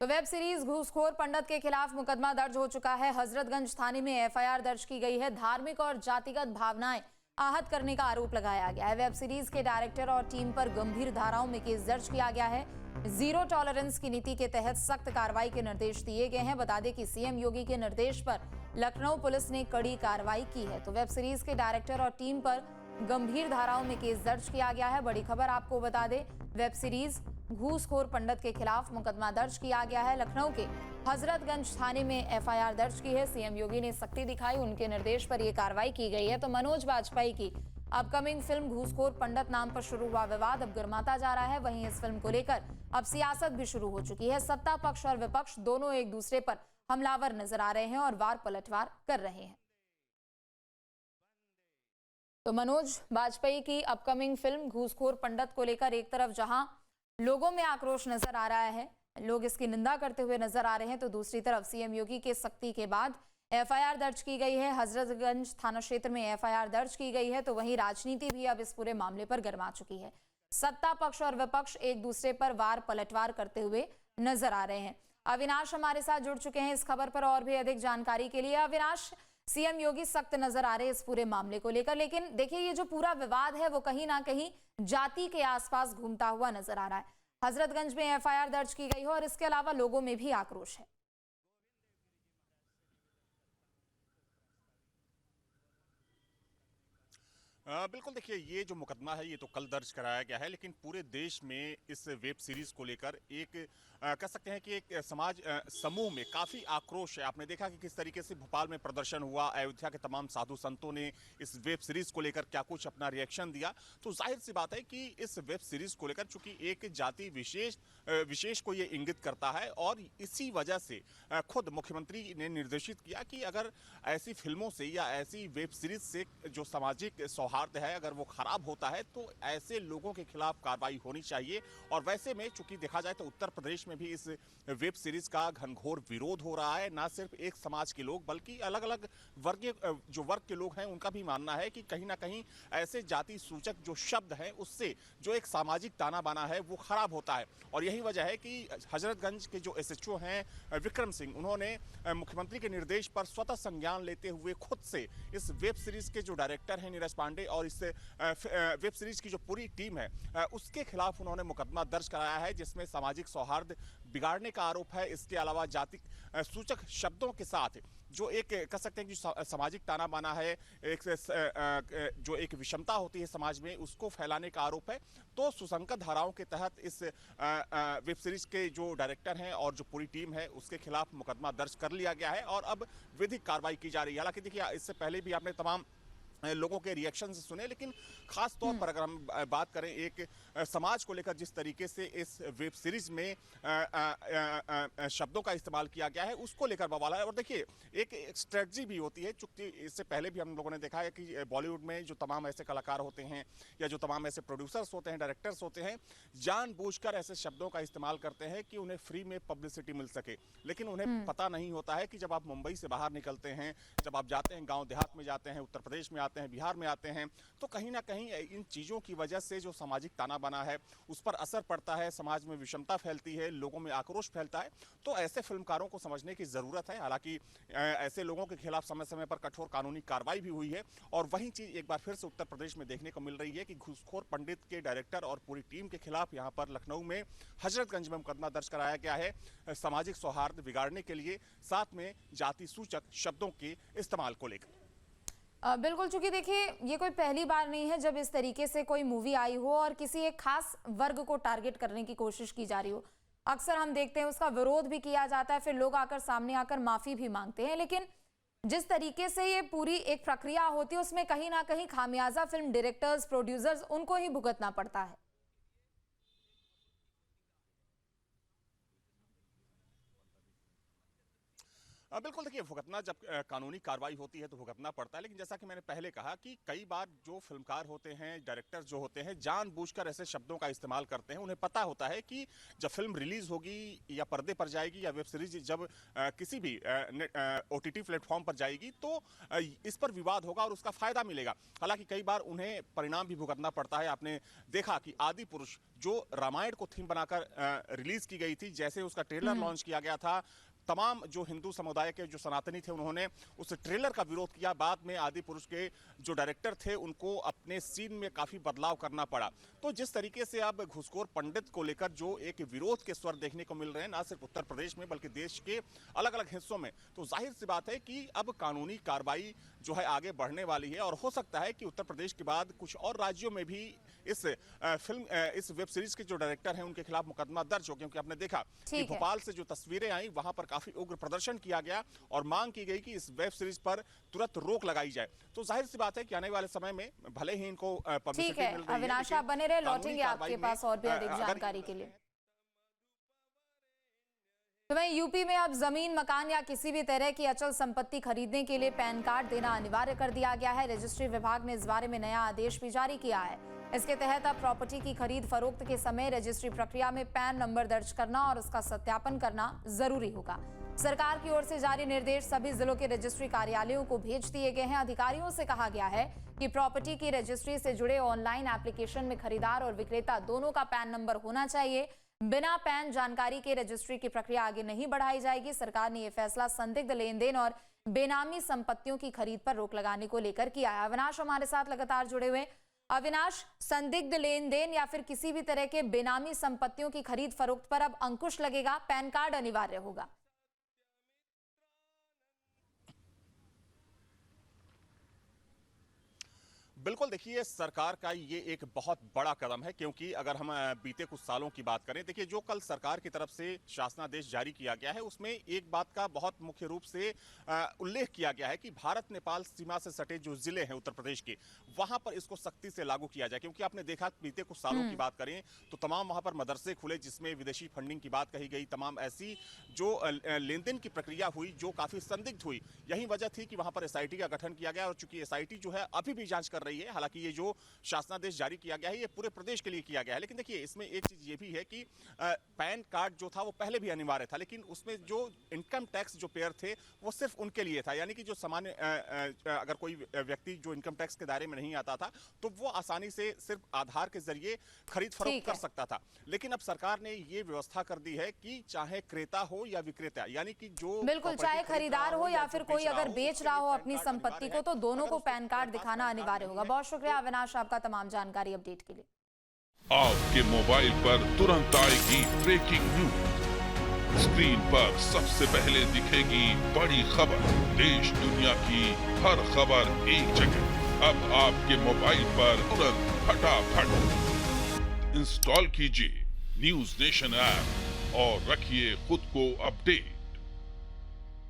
तो web series घूसखोर पंडित के खिलाफ मुकदमा दर्ज हो चुका है। हजरतगंज थाने में एफआईआर दर्ज की गई है। धार्मिक और जातिगत भावनाएं आहत करने का आरोप लगाया गया है। वेब सीरीज के डायरेक्टर और टीम पर गंभीर धाराओं में केस दर्ज किया गया है। जीरो टॉलरेंस की नीति के तहत सख्त कार्रवाई के निर्देश दिए गए हैं। बता दें कि सीएम योगी के निर्देश पर लखनऊ पुलिस ने कड़ी कार्रवाई की है। तो वेब सीरीज के डायरेक्टर और टीम पर गंभीर धाराओं में केस दर्ज किया गया है। बड़ी खबर आपको बता दें, वेब सीरीज घूसखोर पंडित के खिलाफ मुकदमा दर्ज किया गया है। लखनऊ के हजरतगंज थाने में एफआईआर दर्ज की है। सीएम योगी ने सख्ती दिखाई, उनके निर्देश पर यह कार्रवाई की गई है। तो मनोज वाजपेयी की अपकमिंग फिल्म घूसखोर पंडित नाम पर शुरू हुआ विवाद अब गर्माता जा रहा है। वहीं इस फिल्म को लेकर अब सियासत भी शुरू हो चुकी है। सत्ता पक्ष और विपक्ष दोनों एक दूसरे पर हमलावर नजर आ रहे हैं और वार पलटवार कर रहे हैं। तो मनोज वाजपेयी की अपकमिंग फिल्म घूसखोर पंडित को लेकर एक तरफ जहां लोगों में आक्रोश नजर आ रहा है, लोग इसकी निंदा करते हुए नजर आ रहे हैं, तो दूसरी तरफ सीएम योगी के सख्ती के बाद एफआईआर दर्ज की गई है। हजरतगंज थाना क्षेत्र में एफआईआर दर्ज की गई है। तो वहीं राजनीति भी अब इस पूरे मामले पर गर्मा चुकी है। सत्ता पक्ष और विपक्ष एक दूसरे पर वार पलटवार करते हुए नजर आ रहे हैं। अविनाश हमारे साथ जुड़ चुके हैं इस खबर पर और भी अधिक जानकारी के लिए। अविनाश, सीएम योगी सख्त नजर आ रहे हैं इस पूरे मामले को लेकर, लेकिन देखिए ये जो पूरा विवाद है वो कहीं ना कहीं जाति के आसपास घूमता हुआ नजर आ रहा है। हजरतगंज में एफआईआर दर्ज की गई है और इसके अलावा लोगों में भी आक्रोश है। बिल्कुल, देखिए ये जो मुकदमा है ये तो कल दर्ज कराया गया है, लेकिन पूरे देश में इस वेब सीरीज को लेकर एक कह सकते हैं कि एक समाज समूह में काफ़ी आक्रोश है। आपने देखा कि किस तरीके से भोपाल में प्रदर्शन हुआ, अयोध्या के तमाम साधु संतों ने इस वेब सीरीज को लेकर क्या कुछ अपना रिएक्शन दिया। तो जाहिर सी बात है कि इस वेब सीरीज को लेकर चूंकि एक जाति विशेष को ये इंगित करता है और इसी वजह से खुद मुख्यमंत्री ने निर्देशित किया कि अगर ऐसी फिल्मों से या ऐसी वेब सीरीज से जो सामाजिक सौहार्द है अगर वो खराब होता है तो ऐसे लोगों के खिलाफ कार्रवाई होनी चाहिए। और वैसे में चूंकि देखा जाए तो उत्तर प्रदेश में भी इस वेब सीरीज का घनघोर विरोध हो रहा है। ना सिर्फ एक समाज के लोग बल्कि अलग अलग वर्ग के लोग हैं, उनका भी मानना है कि कहीं ना कहीं ऐसे जाति सूचक जो शब्द हैं उससे जो एक सामाजिक ताना बाना है वो खराब होता है। और यही वजह है कि हजरतगंज के जो एसएचओ हैं विक्रम सिंह, उन्होंने मुख्यमंत्री के निर्देश पर स्वतः संज्ञान लेते हुए खुद से इस वेब सीरीज के जो डायरेक्टर हैं नीरज पांडे और इस वेब सीरीज की जो पूरी टीम है उसके खिलाफ उन्होंने मुकदमा दर्ज कराया है, जिसमें सामाजिक सौहार्द बिगाड़ने का आरोप है। इसके अलावा जाति सूचक शब्दों के साथ जो एक कह सकते हैं कि सामाजिक ताना बाना है, जो एक विषमता होती है समाज में, उसको फैलाने का आरोप है। तो सुसंगत धाराओं के तहत इस वेब सीरीज के जो डायरेक्टर हैं और जो पूरी टीम है उसके खिलाफ मुकदमा दर्ज कर लिया गया है और अब विधिक कार्रवाई की जा रही है। हालांकि देखिए इससे पहले भी आपने तमाम लोगों के रिएक्शन सुने, लेकिन खास तौर पर अगर हम बात करें एक समाज को लेकर जिस तरीके से इस वेब सीरीज में शब्दों का इस्तेमाल किया गया है उसको लेकर बवाल है। और देखिए एक स्ट्रेटजी भी होती है, चूंकि इससे पहले भी हम लोगों ने देखा है कि बॉलीवुड में जो तमाम ऐसे कलाकार होते हैं या जो तमाम ऐसे प्रोड्यूसर्स होते हैं, डायरेक्टर्स होते हैं, जानबूझकर ऐसे शब्दों का इस्तेमाल करते हैं कि उन्हें फ्री में पब्लिसिटी मिल सके। लेकिन उन्हें पता नहीं होता है कि जब आप मुंबई से बाहर निकलते हैं, जब आप जाते हैं गाँव देहात में जाते हैं, उत्तर प्रदेश में आते हैं, बिहार में आते हैं, तो कहीं ना कहीं इन चीज़ों की वजह से जो सामाजिक ताना बना है उस पर असर पड़ता है, समाज में विषमता फैलती है, लोगों में आक्रोश फैलता है। तो ऐसे फिल्मकारों को समझने की ज़रूरत है। हालांकि ऐसे लोगों के खिलाफ समय समय पर कठोर कानूनी कार्रवाई भी हुई है और वही चीज़ एक बार फिर से उत्तर प्रदेश में देखने को मिल रही है कि घूसखोर पंडित के डायरेक्टर और पूरी टीम के खिलाफ यहाँ पर लखनऊ में हजरतगंज में मुकदमा दर्ज कराया गया है सामाजिक सौहार्द बिगाड़ने के लिए, साथ में जाति सूचक शब्दों के इस्तेमाल को लेकर। बिल्कुल, चूंकि देखिए ये कोई पहली बार नहीं है जब इस तरीके से कोई मूवी आई हो और किसी एक खास वर्ग को टारगेट करने की कोशिश की जा रही हो। अक्सर हम देखते हैं उसका विरोध भी किया जाता है, फिर लोग आकर सामने आकर माफी भी मांगते हैं, लेकिन जिस तरीके से ये पूरी एक प्रक्रिया होती है उसमें कहीं ना कहीं खामियाजा फिल्म डायरेक्टर्स, प्रोड्यूसर्स, उनको ही भुगतना पड़ता है। बिल्कुल देखिए भुगतना जब कानूनी कार्रवाई होती है तो भुगतना पड़ता है, लेकिन जैसा कि मैंने पहले कहा कि कई बार जो फिल्मकार होते हैं, डायरेक्टर जो होते हैं, जानबूझकर ऐसे शब्दों का इस्तेमाल करते हैं। उन्हें पता होता है कि जब फिल्म रिलीज होगी या पर्दे पर जाएगी या वेब सीरीज जब किसी भी OTT प्लेटफॉर्म पर जाएगी तो इस पर विवाद होगा और उसका फायदा मिलेगा। हालांकि कई बार उन्हें परिणाम भी भुगतना पड़ता है। आपने देखा कि आदि पुरुष जो रामायण को थीम बनाकर रिलीज की गई थी, जैसे उसका ट्रेलर लॉन्च किया गया था, तमाम जो हिंदू समुदाय के जो सनातनी थे उन्होंने उस ट्रेलर का विरोध किया। बाद में आदि पुरुष के जो डायरेक्टर थे उनको अपने सीन में काफी बदलाव करना पड़ा। तो जिस तरीके से अब घुसखोर पंडित को लेकर जो एक विरोध के स्वर देखने को मिल रहे हैं, ना सिर्फ उत्तर प्रदेश में बल्कि देश के अलग अलग हिस्सों में, तो जाहिर सी बात है कि अब कानूनी कार्रवाई जो है आगे बढ़ने वाली है और हो सकता है कि उत्तर प्रदेश के बाद कुछ और राज्यों में भी इस इस वेब सीरीज के जो डायरेक्टर हैं उनके खिलाफ मुकदमा दर्ज हो। क्योंकि आपने देखा कि भोपाल से जो तस्वीरें आई वहां पर काफी उग्र प्रदर्शन किया गया और मांग की गई कि इस वेब सीरीज पर तुरंत रोक लगाई जाए। तो जाहिर सी बात है कि आने वाले समय में भले ही इनको ठीक है, अविनाश आप बने रहे, लौटेंगे आपके पास और भी अधिक जानकारी के लिए। तो वहीं यूपी में अब जमीन, मकान या किसी भी तरह की अचल संपत्ति खरीदने के लिए पैन कार्ड देना अनिवार्य कर दिया गया है। रजिस्ट्री विभाग ने इस बारे में नया आदेश भी जारी किया है। इसके तहत अब प्रॉपर्टी की खरीद फरोख्त के समय रजिस्ट्री प्रक्रिया में पैन नंबर दर्ज करना और उसका सत्यापन करना जरूरी होगा। सरकार की ओर से जारी निर्देश सभी जिलों के रजिस्ट्री कार्यालयों को भेज दिए गए हैं। अधिकारियों से कहा गया है कि प्रॉपर्टी की रजिस्ट्री से जुड़े ऑनलाइन एप्लीकेशन में खरीदार और विक्रेता दोनों का पैन नंबर होना चाहिए। बिना पैन जानकारी के रजिस्ट्री की प्रक्रिया आगे नहीं बढ़ाई जाएगी। सरकार ने यह फैसला संदिग्ध लेन देन और बेनामी संपत्तियों की खरीद पर रोक लगाने को लेकर किया है। अविनाश हमारे साथ लगातार जुड़े हुए। अविनाश, संदिग्ध लेन देन या फिर किसी भी तरह के बेनामी संपत्तियों की खरीद फरोख्त पर अब अंकुश लगेगा, पैन कार्ड अनिवार्य होगा। बिल्कुल देखिए, सरकार का ये एक बहुत बड़ा कदम है, क्योंकि अगर हम बीते कुछ सालों की बात करें, देखिए जो कल सरकार की तरफ से शासनादेश जारी किया गया है उसमें एक बात का बहुत मुख्य रूप से उल्लेख किया गया है कि भारत नेपाल सीमा से सटे जो जिले हैं उत्तर प्रदेश के, वहां पर इसको सख्ती से लागू किया जाए। क्योंकि आपने देखा बीते कुछ सालों की बात करें तो तमाम वहां पर मदरसे खुले जिसमें विदेशी फंडिंग की बात कही गई, तमाम ऐसी जो लेन देन की प्रक्रिया हुई जो काफी संदिग्ध हुई। यही वजह थी कि वहां पर SIT का गठन किया गया और चूंकि SIT जो है अभी भी जांच कर रही है। हालांकि ये जो शासनादेश जारी किया गया है ये पूरे प्रदेश के लिए किया गया है, लेकिन देखिए इसमें एक चीज ये भी है कि पैन कार्ड जो था वो पहले भी अनिवार्य था, लेकिन उसमें जो इनकम टैक्स जो पेयर थे वो सिर्फ उनके लिए था। यानी कि जो सामान्य अगर कोई व्यक्ति जो इनकम टैक्स के दायरे में नहीं आता था तो वो आसानी से सिर्फ आधार के जरिए खरीद फरोख्त कर सकता था। लेकिन अब सरकार ने ये व्यवस्था कर दी है कि चाहे क्रेता हो या विक्रेता, यानी कि जो बिल्कुल चाहे खरीदार हो या फिर कोई अगर बेच रहा हो अपनी संपत्ति को, तो दोनों को पैन कार्ड दिखाना अनिवार्य होगा। बहुत शुक्रिया अविनाश आपका तमाम जानकारी अपडेट के लिए। आपके मोबाइल पर तुरंत आएगी ब्रेकिंग न्यूज, स्क्रीन पर सबसे पहले दिखेगी बड़ी खबर, देश दुनिया की हर खबर एक जगह। अब आपके मोबाइल पर तुरंत फटाफट इंस्टॉल कीजिए न्यूज नेशन ऐप और रखिए खुद को अपडेट।